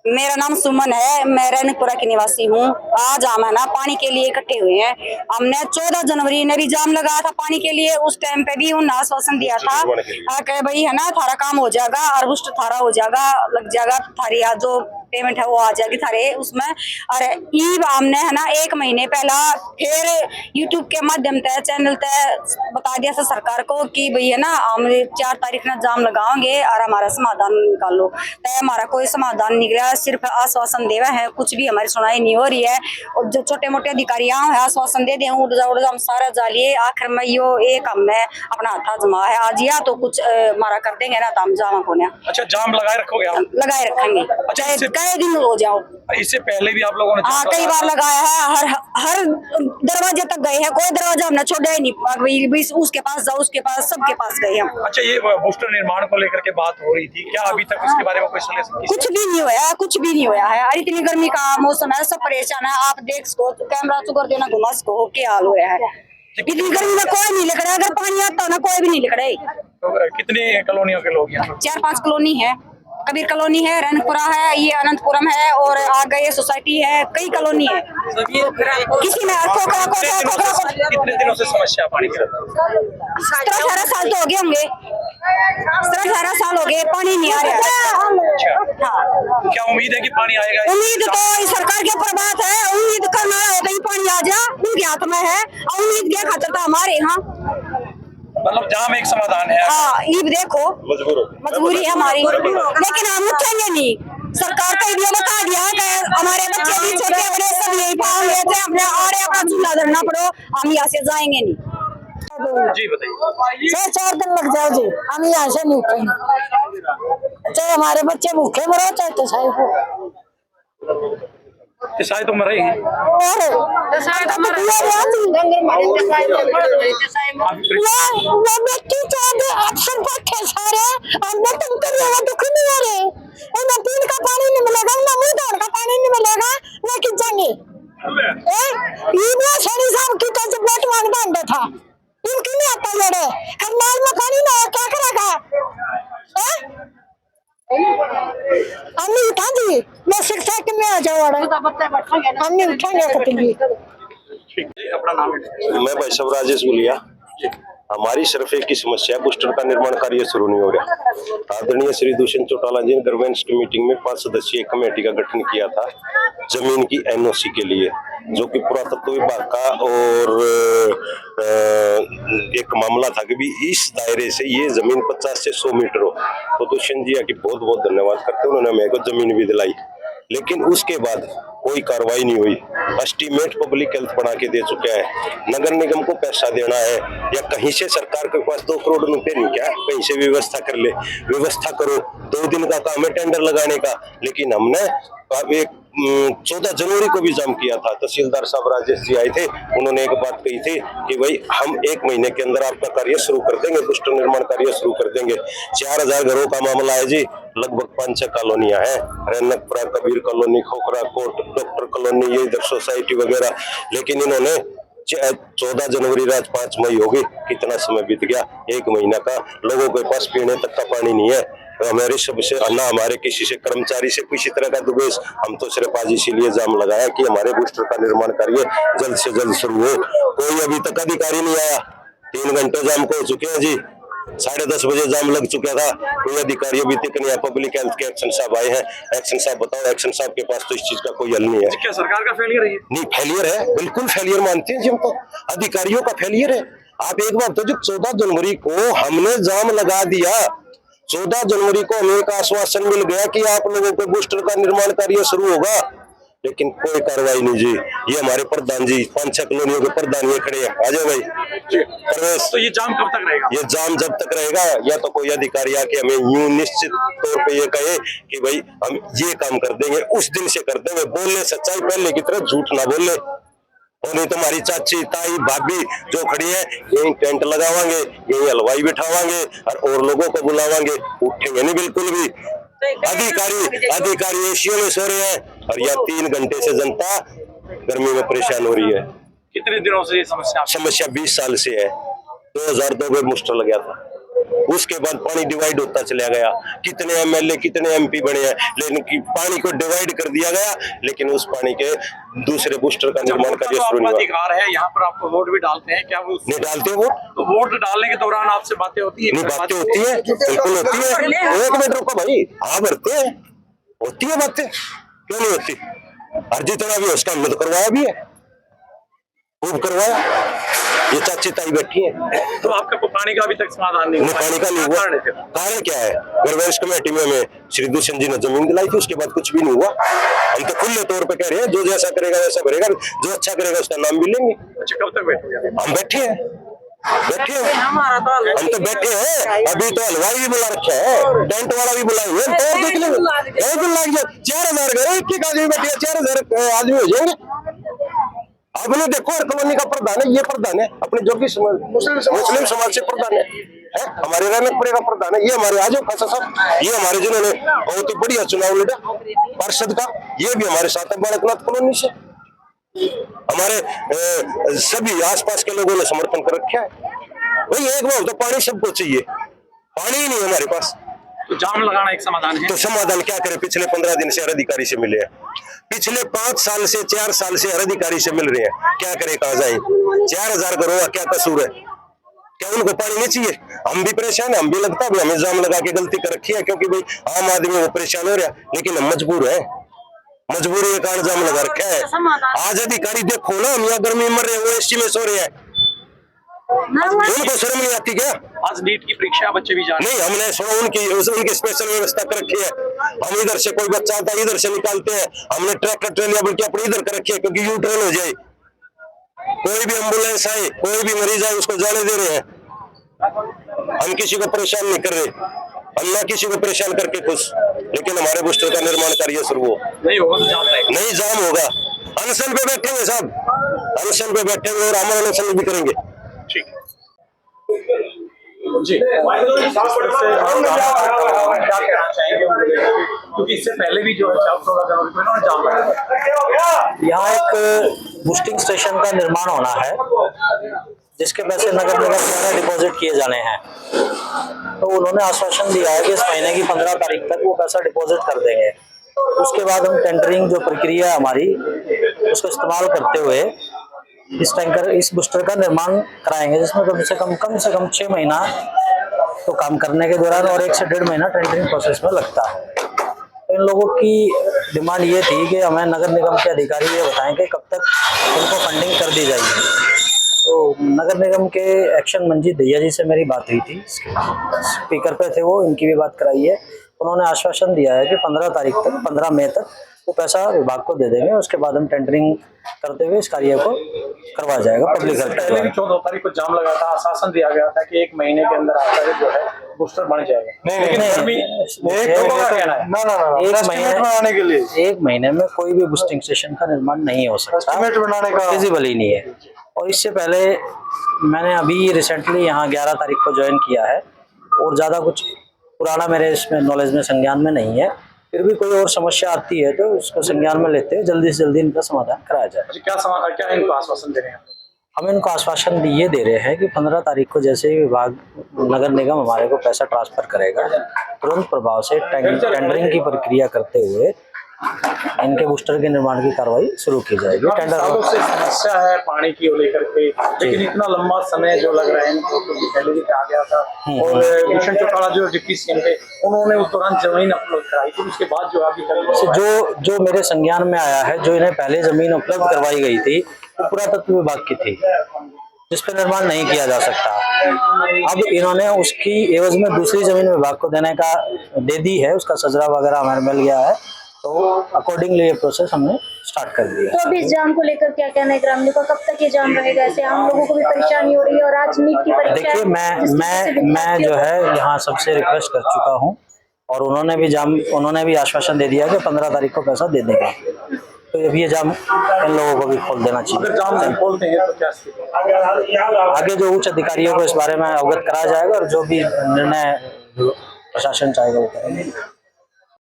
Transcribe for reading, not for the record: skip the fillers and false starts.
मेरा नाम सुमन है, मैं रैनपुरा की निवासी हूँ। आज हम है ना पानी के लिए इकट्ठे हुए हैं। हमने 14 जनवरी ने भी जाम लगाया था पानी के लिए। उस टाइम पे भी उन्होंने आश्वासन दिया था कि भाई है ना थारा काम हो जाएगा, अर्बुष्ट थारा हो जाएगा, लग जाएगा, थारी जो पेमेंट है वो आ जाएगी थारे उसमें। और ईब हमने है ना 1 महीने पहला फिर यूट्यूब के माध्यम से चैनल से बता दिया था सरकार को कि भाई है ना हम 4 तारीख ना जाम लगाओगे और हमारा समाधान निकालो। तो हमारा कोई समाधान नहीं गया, सिर्फ आश्वासन देवा है, कुछ भी हमारी सुनाई नहीं हो रही है। और जो छोटे मोटे अधिकारी है आश्वासन दे दें उड़ जा हम सारा जालिए। आखिर में यो एक हमने अपना हाथ जमा है आज, या तो कुछ हमारा कर देंगे ना तो हम जामा को। अच्छा, जाम लगाए रखोगे आप? लगाए रखेंगे, अच्छा, कई दिन हो जाओ। इससे पहले भी आप लोगों ने हाँ कई बार लगाया है, हर दरवाजे तक गए हैं, कोई दरवाजा हमने छोड़ा ही नहीं। उसके पास जाओ, उसके पास, सबके पास गए हम। अच्छा, ये बूस्टर निर्माण को लेकर के बात हो रही थी, क्या अभी तक उसके बारे में कोई सलाह? कुछ भी नहीं हुआ, कुछ भी नहीं हुआ है। इतनी गर्मी का मौसम है, सब परेशान है। आप देख सको कैमरा चुकर देना घुमा सको क्या हाल हो रहा है। इतनी गर्मी में कोई नहीं लिख रहा, अगर पानी आता ना कोई भी नहीं लिख रहे। तो कितने कॉलोनियों के लोग यहाँ? 4-5 कॉलोनी है, कबीर कॉलोनी है, रैनपुरा है, ये अनंतपुरम है और आगे ये सोसाइटी है, कई कॉलोनी है। किसी में कितने दिनों से समस्या पानी की? 17-18 साल तो हो गए होंगे, 17-18 साल हो गए पानी नहीं आ रहा है। हाँ, क्या उम्मीद है कि पानी आएगा? उम्मीद तो सरकार के ऊपर बात है, उम्मीद करना है कहीं पानी आ जा, उनके हाथ में है। उम्मीद के खातर था हमारे यहाँ, मतलब जाम एक समाधान है। हाँ ये देखो मजबूरी है हमारी, लेकिन हम उठेंगे नहीं। सरकार को ये बता दिया कि हमारे बच्चे भी छोटे बड़े सब यही पाओ लेते हैं, अपने और अपना चूल्हा धरना पड़ो, हम यहाँ से जाएंगे नहीं। जी बताइए। 4 दिन लग जाओ जी, हम यहाँ से नहीं उठेंगे, चाहे हमारे बच्चे भूखे मरो चाहे किसाई तो मरे हैं। पीने का पानी नहीं मिलेगा, ना मुंह धोने का पानी नहीं मिलेगा, ना खिंचेंगे। साहब की तो पेट मांगता अंडा था, क्यों नहीं आता लड़े करनाल में पानी ना क्या करेगा? हम नहीं उठा जी, मैं शिक्षा के में आ जाओ, हम नहीं उठाएंगे कभी। अपना नाम है? मैं भाई सब राजेश बोलिया। हमारी सिर्फ एक ही समस्या, बूस्टर का निर्माण कार्य शुरू नहीं हो रहा। आदरणीय श्री दुष्यंत चौटाला जी ने गवर्नेंस की मीटिंग में 5 सदस्यीय कमेटी का गठन किया था जमीन की एनओसी के लिए, जो कि पुरातत्व विभाग का और एक मामला था कि भी इस दायरे से ये जमीन 50 से 100 मीटर हो। तो दुष्यंत जी की बहुत बहुत धन्यवाद करते हैं, उन्होंने मेरे को जमीन भी दिलाई, लेकिन उसके बाद कोई कार्रवाई नहीं हुई। एस्टीमेट पब्लिक हेल्थ बना के दे चुका है, नगर निगम को पैसा देना है या कहीं से सरकार के पास 2 करोड़ रुपए नहीं, क्या कहीं से व्यवस्था कर ले, व्यवस्था करो। 2 दिन का काम है टेंडर लगाने का, लेकिन हमने एक 14 जनवरी को भी जाम किया था। तहसीलदार साहब राजेश जी आए थे, उन्होंने एक बात कही थी कि भाई हम 1 महीने के अंदर आपका कार्य शुरू कर देंगे, बूस्टर निर्माण कार्य शुरू कर देंगे। 4000 घरों का मामला है जी, लगभग 5-6 कॉलोनियां हैं, Rainpura, Kabir colony, Khokhra Kot, doctor colony, ये इधर सोसाइटी वगैरह। लेकिन इन्होंने 14 जनवरी रात 5 मई हो गई, कितना समय बीत गया, 1 महीना का, लोगों के पास पीने तक का पानी नहीं है। हमारे सबसे ना हमारे किसी से कर्मचारी से किसी तरह का दुबेश, हम तो सिर्फ आज इसीलिए जाम लगाया कि हमारे बूस्टर का निर्माण कार्य जल्द से जल्द शुरू हो। कोई अभी तक अधिकारी नहीं आया, 3 घंटे जाम को हो चुके हैं जी, 10:30 बजे जाम लग चुका था, कोई अधिकारी अभी तक नहीं आया। पब्लिक हेल्थ के एक्शन साहब आए हैं, एक्शन साहब बताओ, एक्शन साहब के पास तो इस चीज का कोई हल नहीं है। क्या सरकार का फेलियर है? नहीं, फेलियर है, बिल्कुल फेलियर मानते हैं जी हम तो, अधिकारियों का फेलियर है। आप एक बात तो, जो 14 जनवरी को हमने जाम लगा दिया, 14 जनवरी को हमें एक आश्वासन मिल गया कि आप लोगों के बूस्टर का निर्माण कार्य शुरू होगा, लेकिन कोई कार्रवाई नहीं जी। ये हमारे प्रधान जी 5-6 कॉलोनियों के प्रधान ये खड़े हैं, आ जाओ भाई प्रवेश। तो ये जाम कब तक रहेगा? ये जाम जब तक रहेगा, या तो कोई अधिकारी आके हमें यूं निश्चित तौर पे ये कहे कि भाई हम ये काम कर देंगे, उस दिन से कर देंगे। बोलने सच्चाई, पहले की तरह झूठ ना बोले। और नहीं तो हमारी चाची, ताई, भाभी जो खड़ी है, यही टेंट लगावांगे, यही हलवाई बिठावांगे और लोगों को बुलावांगे, उठेंगे नहीं बिल्कुल भी। अधिकारी एशियों में सो रहे हैं और यह 3 घंटे से जनता गर्मी में परेशान हो रही है। कितने दिनों से ये समस्या? 20 साल से है, 2002 में बूस्टर लगा था। उसके बाद पानी डिवाइड होता चला गया, कितने एमएलए कितने एमपी बने हैं, लेकिन पानी को डिवाइड कर दिया गया, लेकिन उस पानी के दूसरे बूस्टर का निर्माण कार्य शुरू नहीं हुआ। अधिकार है, यहाँ पर आपको वोट भी डालते हैं, क्या वो नहीं डालते वोट? तो वोट डालने के दौरान आपसे बातें होती है? नहीं, बातें होती है, बिल्कुल होती है। 1 मिनट रुको भाई, आप भरते हैं, होती है बातें, क्यों नहीं होती? हर जितना भी उसका हमने तो करवाया भी है, खूब करवाया। ये चाची ताई बैठी है। तो आपका पानी का अभी तक समाधान नहीं हुआ? पानी का नहीं हुआ। कारण क्या है? गवर्नेंस कमेटी में हमें श्री दूषण जी ने जमीन दिलाई थी, उसके बाद कुछ भी नहीं हुआ। हम तो खुले तौर पे कह रहे हैं, जो जैसा करेगा वैसा भरेगा, जो अच्छा करेगा उसका नाम भी लेंगे। अच्छा, कब तक बैठोगे? हम बैठे हैं, हम तो बैठे हैं। अभी तो हलवाई भी बुला रखा है, टेंट वाला भी बुलाए हुए, तो देख लेंगे। 4,000 घर, एक आदमी बैठे, 4,000 आदमी हो जाएंगे। आपने देखो, हर कॉलोनी का प्रधान है, ये प्रधान है अपने जोगी समाज, मुस्लिम समाज से प्रधान है, हमारे रैनकपुरे का प्रधान है, ये हमारे आजो खासा साहब, ये हमारे जिन्होंने बहुत ही बढ़िया चुनाव लड़ा पार्षद का, ये भी हमारे साथ है बालकनाथ कॉलोनी से। हमारे सभी आसपास के लोगों ने समर्थन कर रखा है। भाई एक बार तो पानी सबको चाहिए, पानी ही नहीं है हमारे पास, तो जाम लगाना एक समाधान है। तो समाधान क्या करे? पिछले 15 दिन से हर अधिकारी से मिले हैं, पिछले 5 साल से 4 साल से हर अधिकारी से मिल रहे हैं, क्या करे, कहाँ जाए? 4,000 घरों का क्या कसूर है? क्या उनको पानी नहीं चाहिए? हम भी परेशान है, हम भी लगता है हमें जाम लगा के गलती कर रखी है, क्योंकि भाई आम आदमी वो परेशान हो रहा है, लेकिन हम मजबूर है, मजबूरी के कारण जाम लगा रखा है। आज अधिकारी देखो ना, हम यहाँ गर्मी मर रहे हैं, वो एसी में सो रहे हैं, उनको शर्म नहीं आती क्या? आज नीट की परीक्षा बच्चे भी जा रहे हैं। नहीं, हमने सुना उनकी स्पेशल व्यवस्था कर रखी है। हम इधर से कोई बच्चा आता है इधर से निकालते हैं, हमने ट्रैक्टर ट्रेलिया बल्कि अपनी इधर कर रखी है, क्योंकि यू टर्न हो जाए, कोई भी एम्बुलेंस आए, कोई भी मरीज आए, उसको जाने दे रहे हैं। हम किसी को परेशान नहीं कर रहे, हम ना किसी को परेशान करके खुश, लेकिन हमारे बूस्टर का निर्माण कार्य शुरू हो नहीं होगा तो जाम रहेगा। नहीं, जाम होगा। अनशन पे बैठेंगे साहब, अनशन पे बैठेंगे और अमर अनशन भी करेंगे। ठीक जी, क्या कहना चाहेंगे? क्योंकि इससे पहले भी जो है 14 जनवरी को इन्होंने जाम लगाया। यहाँ एक बूस्टिंग स्टेशन का निर्माण होना है, जिसके पैसे नगर निगम द्वारा डिपॉजिट किए जाने हैं। तो उन्होंने आश्वासन दिया है कि इस महीने की 15 तारीख तक वो पैसा डिपॉजिट कर देंगे। उसके बाद हम टेंडरिंग जो प्रक्रिया है हमारी, उसको इस्तेमाल करते हुए इस बूस्टर का निर्माण कराएंगे, जिसमें कम से कम 6 महीना तो काम करने के दौरान और 1 से 1.5 महीना टेंडरिंग प्रोसेस में लगता है। तो इन लोगों की डिमांड ये थी कि हमें नगर निगम के अधिकारी ये बताएं कि कब तक उनको फंडिंग कर दी जाएगी। तो नगर निगम के एक्शन मंजी दैया जी से मेरी बात हुई थी, स्पीकर पे थे वो, इनकी भी बात कराई है। उन्होंने आश्वासन दिया है कि 15 मई तक वो पैसा विभाग को दे देंगे, उसके बाद हम टेंडरिंग करते हुए इस कार्य को करवाया जाएगा। पब्लिक पहले भी 14 तारीख को जाम लगा था, आश्वासन दिया गया था कि 1 महीने के अंदर आपका जो है बूस्टर बन जाएगा। एक महीने में कोई भी बूस्टिंग स्टेशन का निर्माण नहीं हो सकता, फिजिबल ही नहीं है। और इससे पहले मैंने अभी रिसेंटली यहाँ 11 तारीख को ज्वाइन किया है, और ज़्यादा कुछ पुराना मेरे इसमें नॉलेज में संज्ञान में नहीं है। फिर भी कोई और समस्या आती है तो उसको संज्ञान में लेते हैं, जल्दी से जल्दी इनका समाधान कराया जाए। क्या इनको आश्वासन दे रहे हैं? हम इनको आश्वासन ये दे रहे हैं कि 15 तारीख को जैसे ही विभाग नगर निगम हमारे को पैसा ट्रांसफर करेगा, तुरंत प्रभाव से टेंडरिंग की प्रक्रिया करते हुए इनके बूस्टर के निर्माण की कार्रवाई शुरू की जाएगी। टेंडर से समस्या है पानी की लेकर के, लेकिन इतना लंबा समय जो लग रहा है इनको, क्योंकि पहले भी कहा गया था, और भूषण चौटाला जो डिप्टी सीएम थे उन्होंने उस दौरान जमीन अपलोड कराई थी, उसके बाद जो अभी जो मेरे संज्ञान में आया है, जो इन्हें पहले जमीन उपलब्ध करवाई गई थी वो पुरातत्व विभाग की थी, जिस पर निर्माण नहीं किया जा सकता। अब इन्होंने उसकी एवज में दूसरी जमीन विभाग को देने का दे दी है, उसका सजरा वगैरह हमें मिल गया है, तो अकॉर्डिंगली ये प्रोसेस हमने स्टार्ट कर दिया। तो अभी इस जाम को लेकर क्या कहना है ग्रामीणों का? कब तक ये जाम रहेगा? ऐसे आम लोगों को भी परेशानी हो रही है, और आज नीट की परीक्षा। देखिए, मैं जो है यहाँ सबसे रिक्वेस्ट कर चुका हूँ, और उन्होंने भी आश्वासन दे दिया कि 15 तारीख को पैसा दे देगा। तो अभी ये जाम इन लोगों को भी खोल देना चाहिए। अगर जाम नहीं खोलते हैं तो क्या आगे जो उच्च अधिकारियों को इस बारे में अवगत कराया जाएगा, और जो भी निर्णय प्रशासन चाहेगा वो करेंगे।